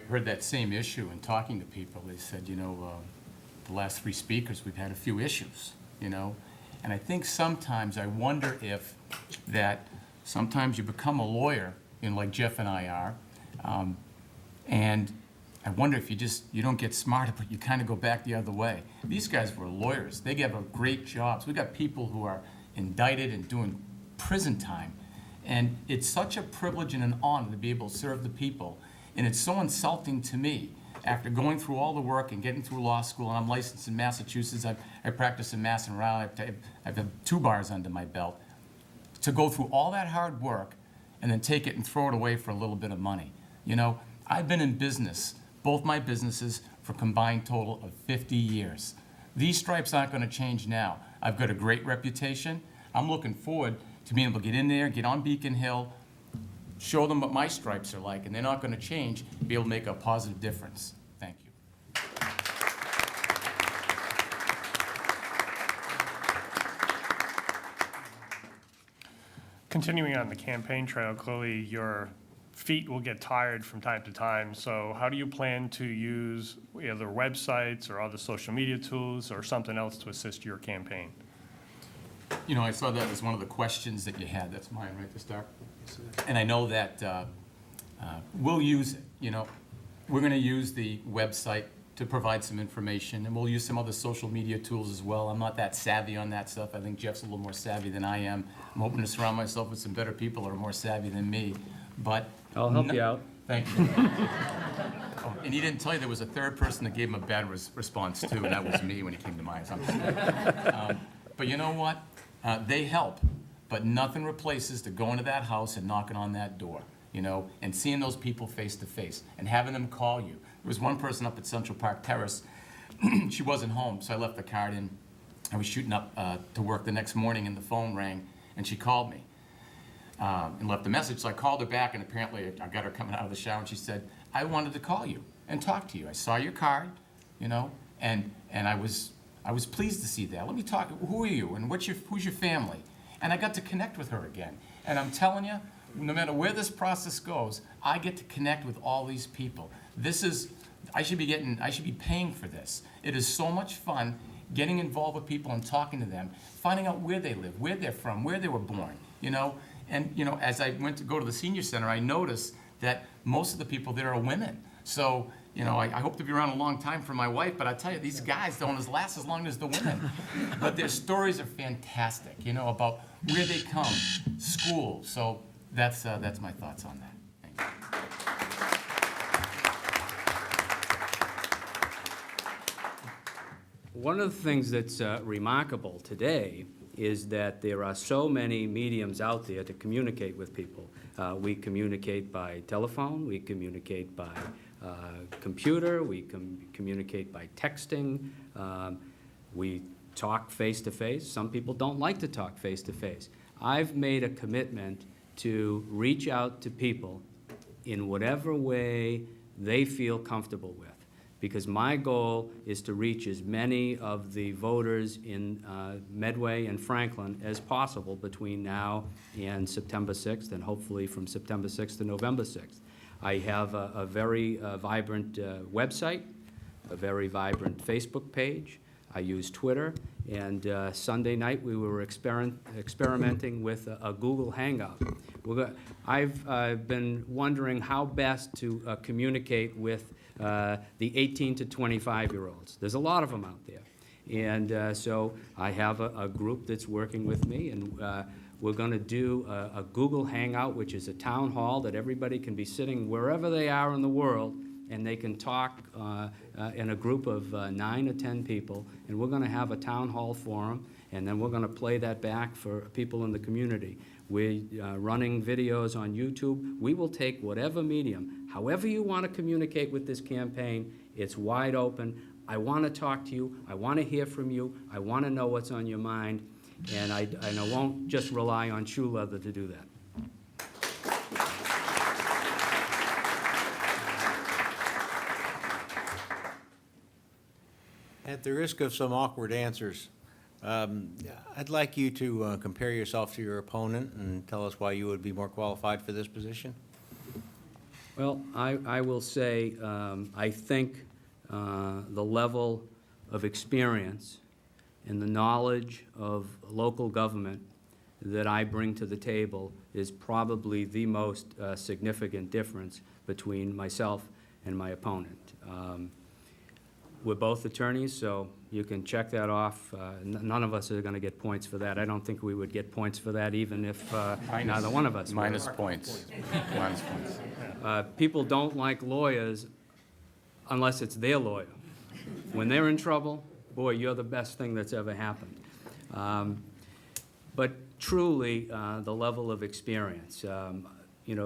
heard that same issue in talking to people. They said, the last 3 speakers, we've had a few issues, And I think sometimes I wonder if that sometimes you become a lawyer, like Jeff and I are, and I wonder if you don't get smarter, but you kind of go back the other way. These guys were lawyers. They have great jobs. We got people who are indicted and doing prison time. And it's such a privilege and an honor to be able to serve the people. And it's so insulting to me, after going through all the work and getting through law school, and I'm licensed in Massachusetts, I practice in Mass and Rhode Island, I've had 2 bars under my belt, to go through all that hard work and then take it and throw it away for a little bit of money. I've been in business, both my businesses, for a combined total of 50 years. These stripes aren't going to change now. I've got a great reputation. I'm looking forward to being able to get in there, get on Beacon Hill, show them what my stripes are like, and they're not going to change, be able to make a positive difference. Thank you. Continuing on the campaign trail, clearly your feet will get tired from time to time. So how do you plan to use either websites or other social media tools or something else to assist your campaign? I saw that as one of the questions that you had. That's mine, right, to start? And I know that we'll use it, We're going to use the website to provide some information, and we'll use some other social media tools as well. I'm not that savvy on that stuff. I think Jeff's a little more savvy than I am. I'm hoping to surround myself with some better people who are more savvy than me. But I'll help you out. Thank you. Oh, and he didn't tell you there was a third person that gave him a bad response too, and that was me when he came to my house. But you know what? They help, but nothing replaces to going to that house and knocking on that door, and seeing those people face to face and having them call you. There was one person up at Central Park Terrace. She wasn't home, so I left the card in. I was shooting up to work the next morning, and the phone rang, and she called me and left a message. So I called her back, and apparently I got her coming out of the shower, and she said, I wanted to call you and talk to you. I saw your card, and I was pleased to see that. Let me talk. Who are you, and who's your family? And I got to connect with her again. And I'm telling you, no matter where this process goes, I get to connect with all these people. I should be paying for this. It is so much fun getting involved with people and talking to them, finding out where they live, where they're from, where they were born, And, as I went to go to the senior center, I noticed that most of the people there are women. So, I hope to be around a long time for my wife, but I tell you, these guys don't last as long as the women. But their stories are fantastic, about where they come, school. So that's my thoughts on that. Thank you. One of the things that's remarkable today is that there are so many mediums out there to communicate with people. We communicate by telephone, we communicate by computer, we communicate by texting, we talk face-to-face. Some people don't like to talk face-to-face. I've made a commitment to reach out to people in whatever way they feel comfortable with, because my goal is to reach as many of the voters in Medway and Franklin as possible between now and September 6th, and hopefully from September 6th to November 6th. I have a very vibrant website, a very vibrant Facebook page. I use Twitter, and Sunday night we were experimenting with a Google Hangout. I've been wondering how best to communicate with the 18 to 25-year-olds. There's a lot of them out there. And so I have a group that's working with me, and we're going to do a Google Hangout, which is a town hall that everybody can be sitting wherever they are in the world, and they can talk in a group of 9 or 10 people, and we're going to have a town hall forum, and then we're going to play that back for people in the community. We're running videos on YouTube. We will take whatever medium, however you want to communicate with this campaign, it's wide open. I want to talk to you. I want to hear from you. I want to know what's on your mind, and I won't just rely on shoe leather to do that. At the risk of some awkward answers, I'd like you to compare yourself to your opponent and tell us why you would be more qualified for this position. Well, I will say, I think the level of experience and the knowledge of local government that I bring to the table is probably the most significant difference between myself and my opponent. We're both attorneys, so you can check that off. None of us are going to get points for that. I don't think we would get points for that even if neither one of us were. Minus points. Minus points. People don't like lawyers unless it's their lawyer. When they're in trouble, boy, you're the best thing that's ever happened. But truly, the level of experience,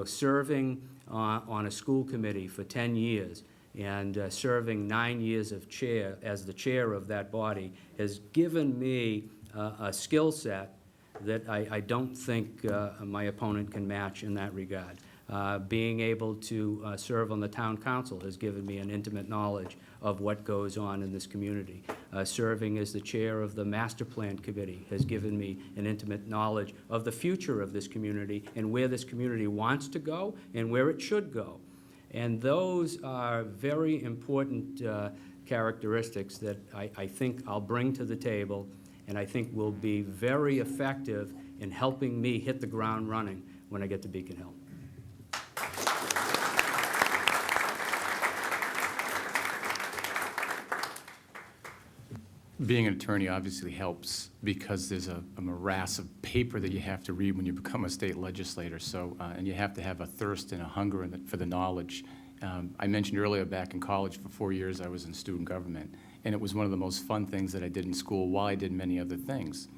serving on a school committee for 10 years and serving 9 years as the chair of that body has given me a skill set that I don't think my opponent can match in that regard. Being able to serve on the town council has given me an intimate knowledge of what goes on in this community. Serving as the chair of the master plan committee has given me an intimate knowledge of the future of this community and where this community wants to go and where it should go. And those are very important characteristics that I think I'll bring to the table and I think will be very effective in helping me hit the ground running when I get to Beacon Hill. Being an attorney obviously helps because there's a morass of paper that you have to read when you become a state legislator. So, and you have to have a thirst and a hunger for the knowledge. I mentioned earlier back in college for 4 years I was in student government, and it was one of the most fun things that I did in school while I did many other things.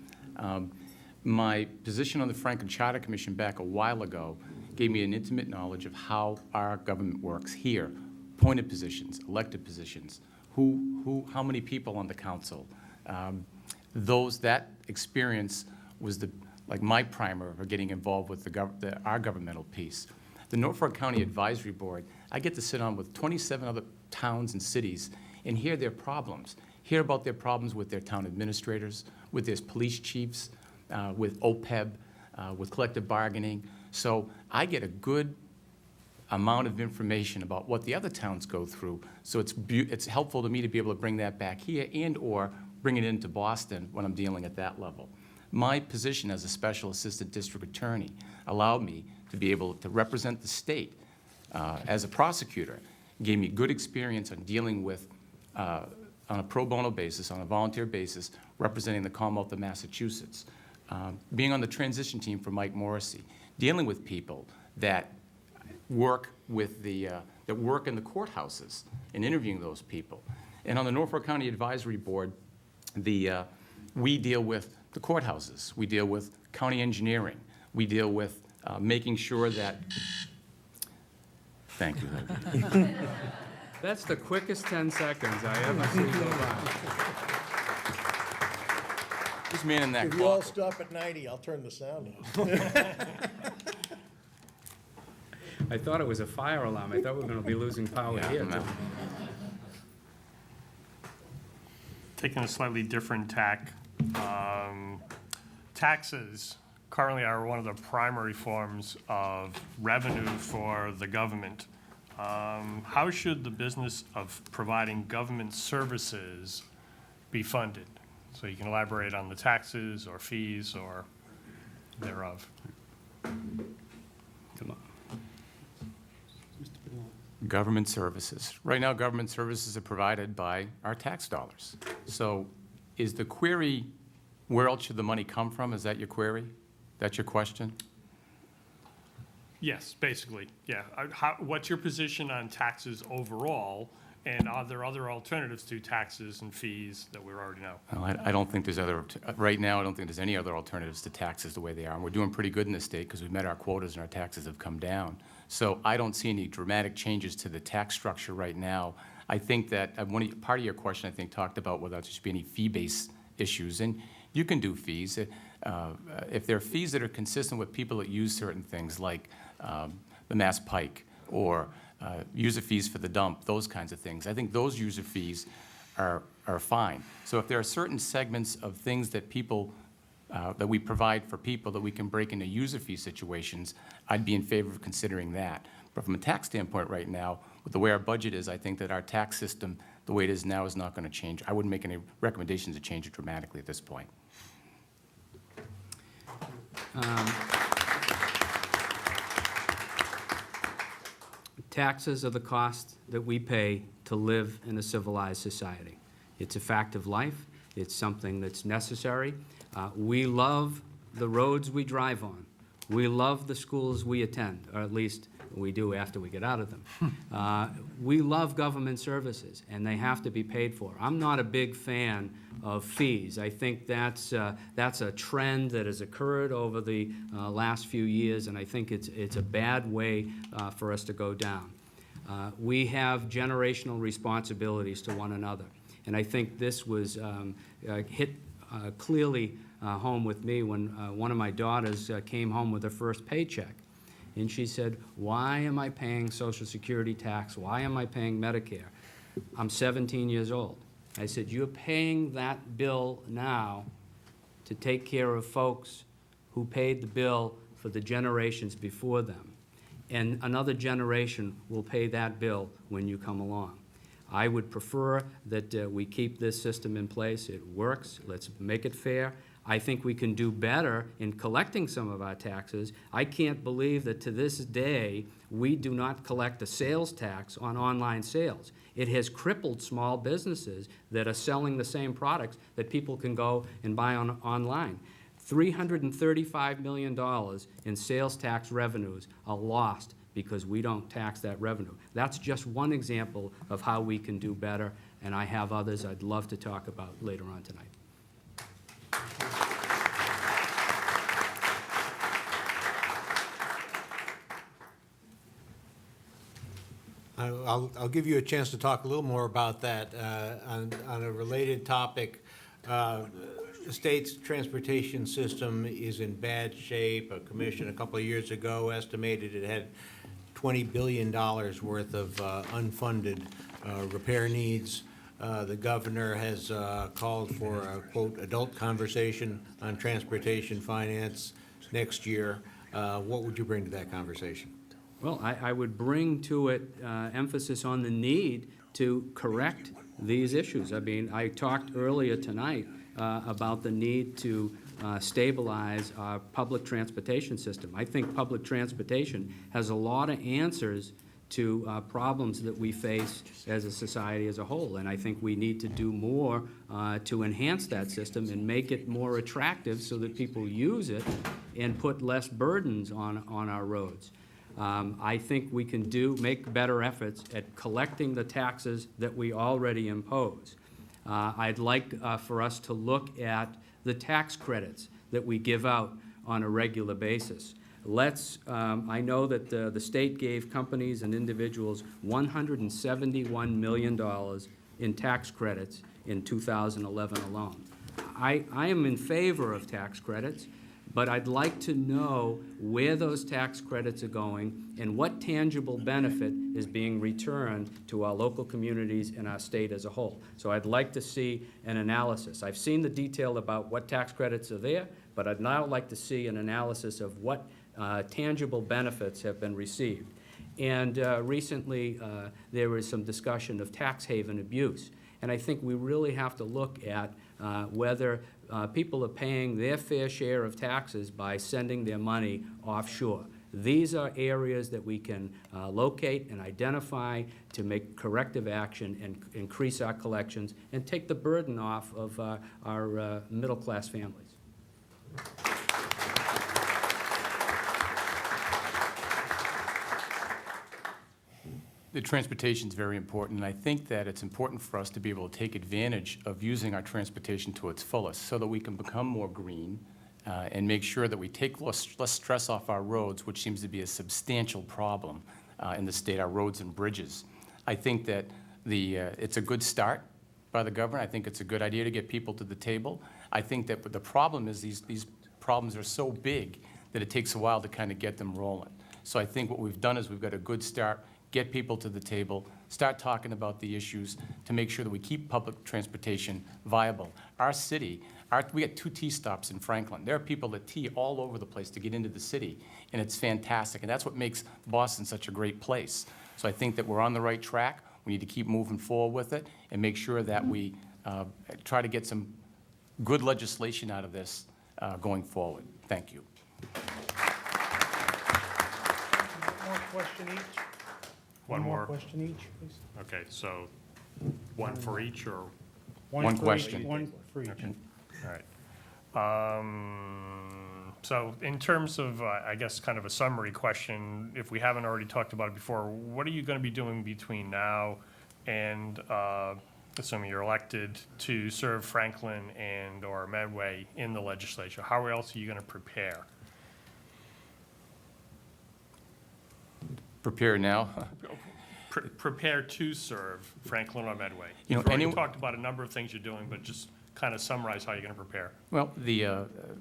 My position on the Franklin Charter Commission back a while ago gave me an intimate knowledge of how our government works here, appointed positions, elected positions, how many people on the council. That experience was like my primer for getting involved with our governmental piece. The Norfolk County Advisory Board, I get to sit on with 27 other towns and cities and hear their problems, hear about their problems with their town administrators, with their police chiefs, with OPEB, with collective bargaining. So I get a good amount of information about what the other towns go through. So it's helpful to me to be able to bring that back here and/or bring it into Boston when I'm dealing at that level. My position as a special assistant district attorney allowed me to be able to represent the state as a prosecutor, gave me good experience on dealing with, on a pro bono basis, on a volunteer basis, representing the Commonwealth of Massachusetts, being on the transition team for Mike Morrissey, dealing with people that work with that work in the courthouses and interviewing those people. And on the Norfolk County Advisory Board, we deal with the courthouses. We deal with county engineering. We deal with making sure that, thank you, Herbie. That's the quickest 10 seconds I ever seen go by. Who's manning that If you all clock? stop at 90, I'll turn the sound off. I thought it was a fire alarm. I thought we were going to be losing power Yeah, here, no. too. Taking a slightly different tack, taxes currently are one of the primary forms of revenue for the government. How should the business of providing government services be funded? So you can elaborate on the taxes or fees or thereof. Come on. Government services. Right now, government services are provided by our tax dollars. So is the query, where else should the money come from? Is that your query? That's your question? Yes, basically, yeah. What's your position on taxes overall? And are there other alternatives to taxes and fees that we already know? Well, I don't think there's right now, I don't think there's any other alternatives to taxes the way they are. And we're doing pretty good in this state because we've met our quotas and our taxes have come down. So I don't see any dramatic changes to the tax structure right now. I think that part of your question, I think, talked about whether there should be any fee-based issues. And you can do fees. If there are fees that are consistent with people that use certain things like the Mass Pike or user fees for the dump, those kinds of things. I think those user fees are fine. So if there are certain segments of things that that we provide for people that we can break into user fee situations, I'd be in favor of considering that. But from a tax standpoint right now, with the way our budget is, I think that our tax system, the way it is now, is not going to change. I wouldn't make any recommendations to change it dramatically at this point. Taxes are the cost that we pay to live in a civilized society. It's a fact of life. It's something that's necessary. We love the roads we drive on. We love the schools we attend, or at least we do after we get out of them. We love government services, and they have to be paid for. I'm not a big fan of fees. I think that's a trend that has occurred over the last few years, and I think it's a bad way for us to go down. We have generational responsibilities to one another, and I think this was hit clearly home with me when one of my daughters came home with her first paycheck. And she said, "Why am I paying Social Security tax? Why am I paying Medicare? I'm 17 years old." I said, "You're paying that bill now to take care of folks who paid the bill for the generations before them. And another generation will pay that bill when you come along." I would prefer that we keep this system in place. It works. Let's make it fair. I think we can do better in collecting some of our taxes. I can't believe that to this day, we do not collect a sales tax on online sales. It has crippled small businesses that are selling the same products that people can go and buy online. $335 million in sales tax revenues are lost because we don't tax that revenue. That's just one example of how we can do better, and I have others I'd love to talk about later on tonight. I'll give you a chance to talk a little more about that on a related topic. The state's transportation system is in bad shape. A commission a couple of years ago estimated it had $20 billion worth of unfunded repair needs. The governor has called for a, quote, adult conversation on transportation finance next year. What would you bring to that conversation? Well, I would bring to it emphasis on the need to correct these issues. I mean, I talked earlier tonight about the need to stabilize our public transportation system. I think public transportation has a lot of answers to problems that we face as a society as a whole, and I think we need to do more to enhance that system and make it more attractive so that people use it and put less burdens on our roads. I think we can make better efforts at collecting the taxes that we already impose. I'd like for us to look at the tax credits that we give out on a regular basis. I know that the state gave companies and individuals $171 million in tax credits in 2011 alone. I am in favor of tax credits, but I'd like to know where those tax credits are going and what tangible benefit is being returned to our local communities and our state as a whole. So I'd like to see an analysis. I've seen the detail about what tax credits are there, but I'd now like to see an analysis of what tangible benefits have been received. And recently, there was some discussion of tax haven abuse. And I think we really have to look at whether people are paying their fair share of taxes by sending their money offshore. These are areas that we can locate and identify to make corrective action and increase our collections and take the burden off of our middle-class families. The transportation is very important, and I think that it's important for us to be able to take advantage of using our transportation to its fullest so that we can become more green and make sure that we take less stress off our roads, which seems to be a substantial problem in the state, our roads and bridges. I think that it's a good start by the governor. I think it's a good idea to get people to the table. I think that the problem is these problems are so big that it takes a while to kind of get them rolling. So I think what we've done is we've got a good start, get people to the table, start talking about the issues to make sure that we keep public transportation viable. Our city, we got 2 T stops in Franklin. There are people that T all over the place to get into the city, and it's fantastic. And that's what makes Boston such a great place. So I think that we're on the right track. We need to keep moving forward with it and make sure that we try to get some good legislation out of this going forward. Thank you. One more question each? One more? question each, please? Okay, so one for each, or, One for question. each, One for each. all right. So in terms of, I guess, kind of a summary question, if we haven't already talked about it before, what are you going to be doing between now and, assuming you're elected, to serve Franklin and/or Medway in the legislature? How else are you going to prepare? Prepare now. Prepare to serve Franklin or Medway? You know, You've already any- talked about a number of things you're doing, but just kind of summarize how you're going to prepare. Well,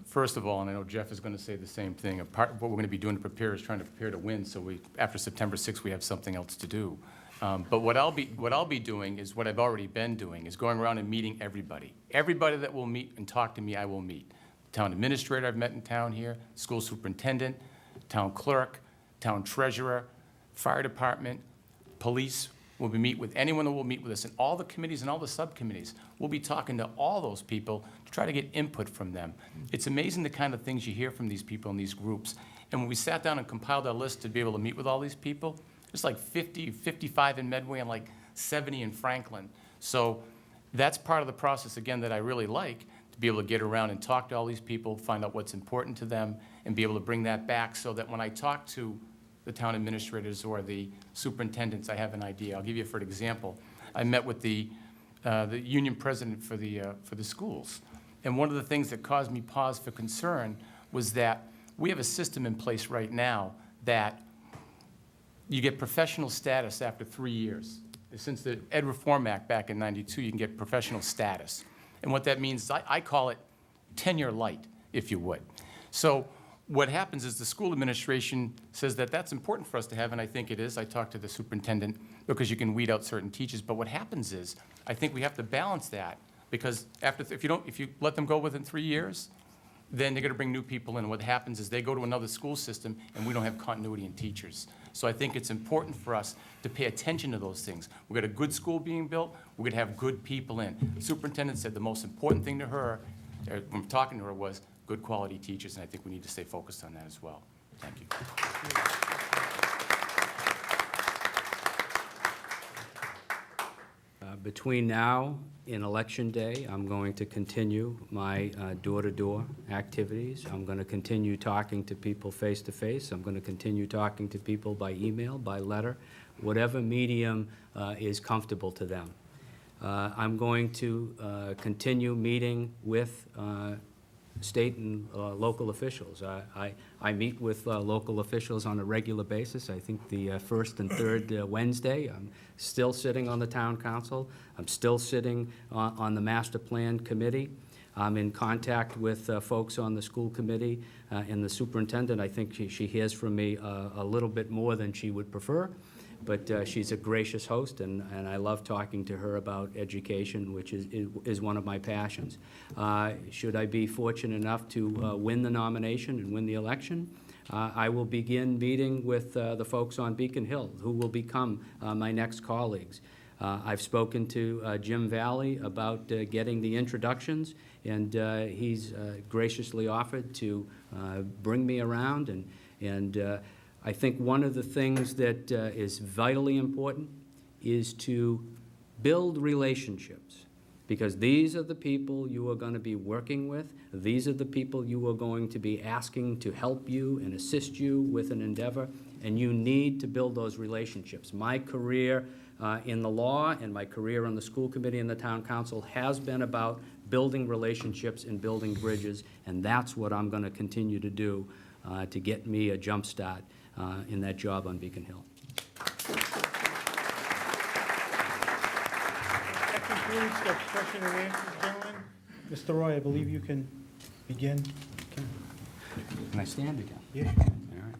first of all, and I know Jeff is going to say the same thing, a part of what we're going to be doing to prepare is trying to prepare to win, so after September 6th, we have something else to do. But what I'll be doing is what I've already been doing, is going around and meeting everybody. Everybody that will meet and talk to me, I will meet. Town administrator I've met in town here, school superintendent, town clerk, town treasurer, fire department, police. We'll be meet with anyone that will meet with us, and all the committees and all the subcommittees. We'll be talking to all those people to try to get input from them. It's amazing the kind of things you hear from these people in these groups. And when we sat down and compiled our list to be able to meet with all these people, there's like 50, 55 in Medway and like 70 in Franklin. So that's part of the process, again, that I really like, to be able to get around and talk to all these people, find out what's important to them, and be able to bring that back so that when I talk to the town administrators or the superintendents, I have an idea. I'll give you, for an example, I met with the union president for the schools. And one of the things that caused me pause for concern was that we have a system in place right now that you get professional status after 3 years. Since the Ed Reform Act back in '92, you can get professional status. And what that means is I call it tenure light, if you would. So what happens is the school administration says that that's important for us to have, and I think it is. I talked to the superintendent because you can weed out certain teachers. But what happens is I think we have to balance that, because if you let them go within 3 years, then they're going to bring new people in. What happens is they go to another school system, and we don't have continuity in teachers. So I think it's important for us to pay attention to those things. We've got a good school being built. We're going to have good people in. The superintendent said the most important thing to her, when talking to her, was good quality teachers, and I think we need to stay focused on that as well. Thank you. Between now and Election Day, I'm going to continue my door-to-door activities. I'm going to continue talking to people face-to-face. I'm going to continue talking to people by email, by letter, whatever medium is comfortable to them. I'm going to continue meeting with state and local officials. I meet with local officials on a regular basis. I think the first and third Wednesday. I'm still sitting on the town council. I'm still sitting on the master plan committee. I'm in contact with folks on the school committee and the superintendent. I think she hears from me a little bit more than she would prefer. But she's a gracious host, and I love talking to her about education, which is one of my passions. Should I be fortunate enough to win the nomination and win the election, I will begin meeting with the folks on Beacon Hill, who will become my next colleagues. I've spoken to Jim Valley about getting the introductions, and he's graciously offered to bring me around, and I think one of the things that is vitally important is to build relationships, because these are the people you are going to be working with. These are the people you are going to be asking to help you and assist you with an endeavor, and you need to build those relationships. My career in the law and my career on the school committee and the town council has been about building relationships and building bridges, and that's what I'm going to continue to do to get me a jump start in that job on Beacon Hill. That concludes the question and answers, gentlemen. Mr. Roy, I believe you can begin. Can I stand again? Yes. All right.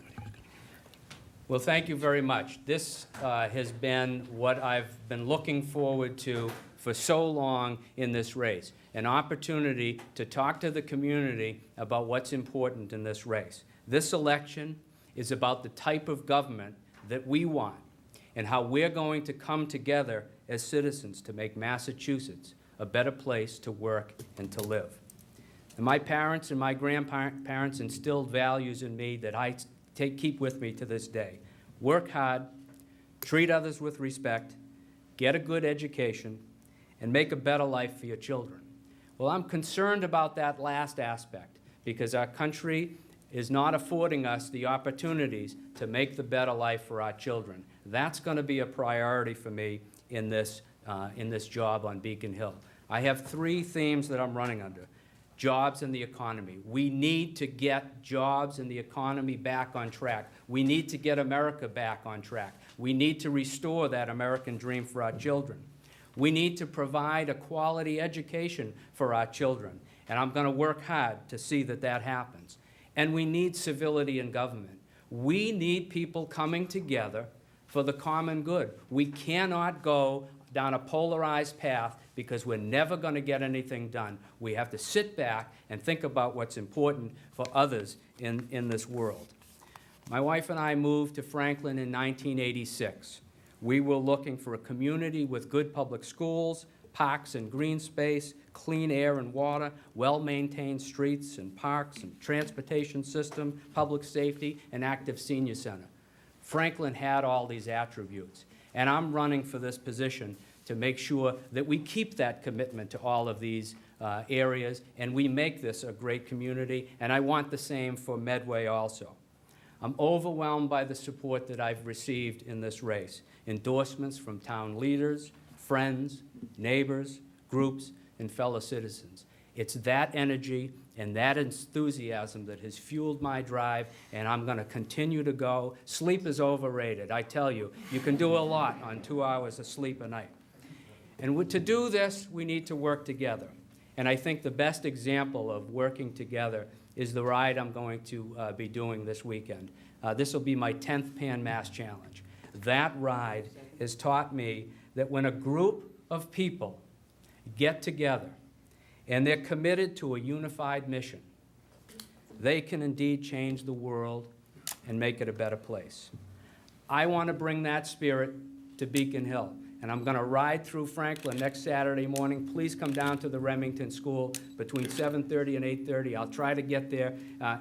Well, thank you very much. This has been what I've been looking forward to for so long in this race, an opportunity to talk to the community about what's important in this race. This election is about the type of government that we want and how we're going to come together as citizens to make Massachusetts a better place to work and to live. And my parents and my grandparents instilled values in me that I keep with me to this day. Work hard, treat others with respect, get a good education, and make a better life for your children. Well, I'm concerned about that last aspect because our country is not affording us the opportunities to make the better life for our children. That's going to be a priority for me in this job on Beacon Hill. I have 3 themes that I'm running under. Jobs and the economy. We need to get jobs and the economy back on track. We need to get America back on track. We need to restore that American dream for our children. We need to provide a quality education for our children, and I'm going to work hard to see that that happens. And we need civility in government. We need people coming together for the common good. We cannot go down a polarized path because we're never going to get anything done. We have to sit back and think about what's important for others in this world. My wife and I moved to Franklin in 1986. We were looking for a community with good public schools, parks and green space, clean air and water, well-maintained streets and parks and transportation system, public safety, and active senior center. Franklin had all these attributes, and I'm running for this position to make sure that we keep that commitment to all of these areas and we make this a great community, and I want the same for Medway also. I'm overwhelmed by the support that I've received in this race. Endorsements from town leaders, friends, neighbors, groups, and fellow citizens. It's that energy and that enthusiasm that has fueled my drive, and I'm going to continue to go. Sleep is overrated, I tell you. You can do a lot on 2 hours of sleep a night. And to do this, we need to work together. And I think the best example of working together is the ride I'm going to be doing this weekend. This will be my 10th Pan Mass Challenge. That ride has taught me that when a group of people get together and they're committed to a unified mission, they can indeed change the world and make it a better place. I want to bring that spirit to Beacon Hill, and I'm going to ride through Franklin next Saturday morning. Please come down to the Remington School between 7:30 and 8:30. I'll try to get there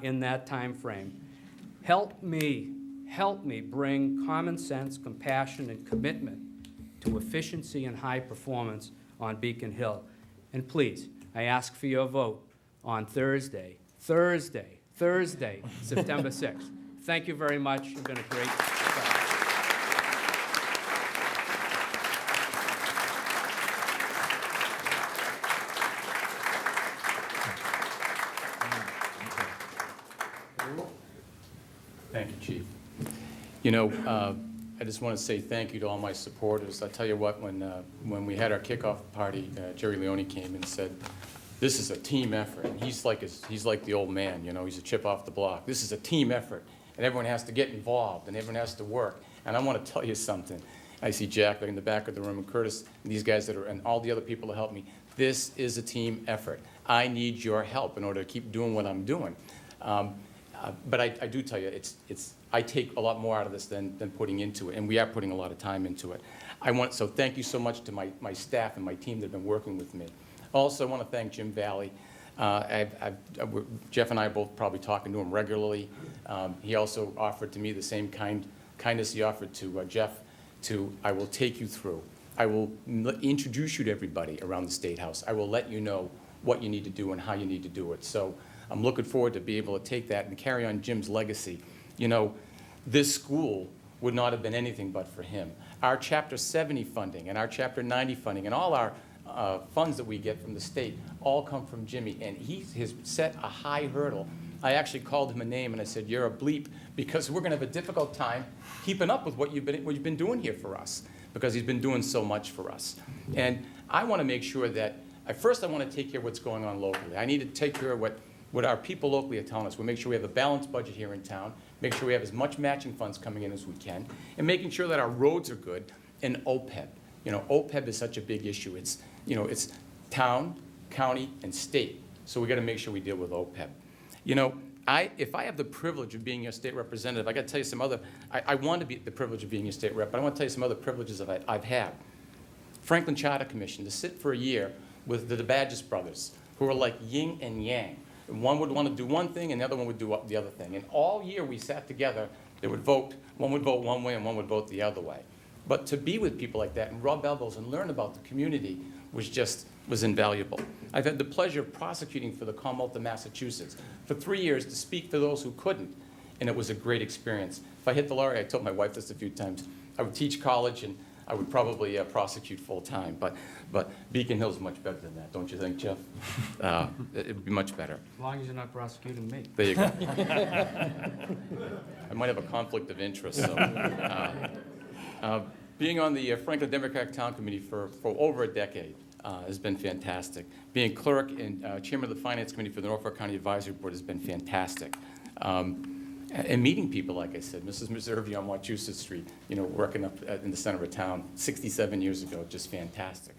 in that time frame. Help me bring common sense, compassion, and commitment to efficiency and high performance on Beacon Hill. And please, I ask for your vote on Thursday, September 6th. Thank you very much. You've been a great start. Thank you, Chief. You know, I just want to say thank you to all my supporters. I tell you what, when we had our kickoff party, Jerry Leone came and said, "This is a team effort." And he's like the old man, you know. He's a chip off the block. This is a team effort, and everyone has to get involved, and everyone has to work. And I want to tell you something. I see Jack in the back of the room, and Curtis, and these guys and all the other people that help me. This is a team effort. I need your help in order to keep doing what I'm doing. But I do tell you, I take a lot more out of this than putting into it, and we are putting a lot of time into it. So thank you so much to my staff and my team that have been working with me. Also, I want to thank Jim Valley. Jeff and I are both probably talking to him regularly. He also offered to me the same kindness he offered to Jeff. I will take you through. I will introduce you to everybody around the State House. I will let you know what you need to do and how you need to do it. So I'm looking forward to be able to take that and carry on Jim's legacy. You know, this school would not have been anything but for him. Our Chapter 70 funding and our Chapter 90 funding and all our funds that we get from the state all come from Jimmy, and he has set a high hurdle. I actually called him a name and I said, "You're a bleep," because we're going to have a difficult time keeping up with what you've been doing here for us, because he's been doing so much for us. And I want to make sure that, first I want to take care of what's going on locally. I need to take care of what our people locally are telling us. We make sure we have a balanced budget here in town, make sure we have as much matching funds coming in as we can, and making sure that our roads are good, and OPEB. You know, OPEB is such a big issue. It's, you know, it's town, county, and state. So we got to make sure we deal with OPEB. You know, if I have the privilege of being your state representative, I got to tell you some other, I want to be the privilege of being your state rep, but I want to tell you some other privileges that I've had. Franklin Charter Commission, to sit for a year with the DeBadges brothers, who are like yin and yang. And one would want to do one thing, and the other one would do the other thing. And all year we sat together, they would vote, one would vote one way and one would vote the other way. But to be with people like that and rub elbows and learn about the community was invaluable. I've had the pleasure of prosecuting for the Commonwealth of Massachusetts for 3 years to speak for those who couldn't, and it was a great experience. If I hit the lottery, I told my wife this a few times, I would teach college and I would probably prosecute full-time, but Beacon Hill's much better than that, don't you think, Jeff? It would be much better. As long as you're not prosecuting me. There you go. I might have a conflict of interest, so. Being on the Franklin Democratic Town Committee for over a decade has been fantastic. Being clerk and chairman of the Finance Committee for the Norfolk County Advisory Board has been fantastic. And meeting people, like I said, Mrs. Meservey on Wachusett Street, you know, working up in the center of town 67 years ago, just fantastic.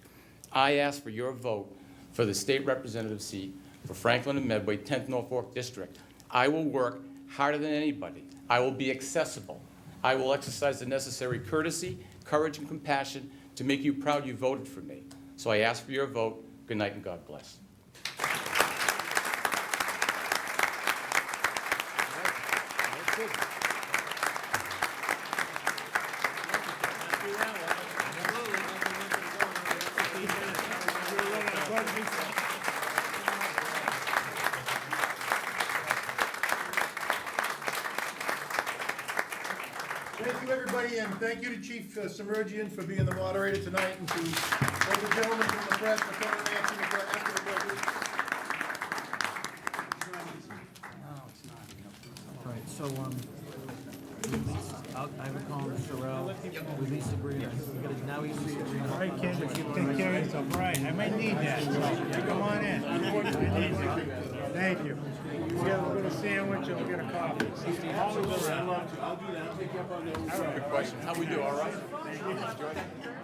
I ask for your vote for the state representative seat for Franklin and Medway, 10th Norfolk District. I will work harder than anybody. I will be accessible. I will exercise the necessary courtesy, courage, and compassion to make you proud you voted for me. So I ask for your vote. Good night and God bless. Thank you, everybody, and thank you to Chief Submergian for being the moderator tonight, and to all the gentlemen from the press for coming and answering after the questions. All right, so, I have a call Mr. Rowell, release agreement. Now he's agreement. All right, Ken, take care of yourself. Right, I might need that, so come on in. I need you. Thank you. We'll get a little sandwich and we'll get a coffee. I'll do that. I'll take you up on the. Good question. How we do? All right?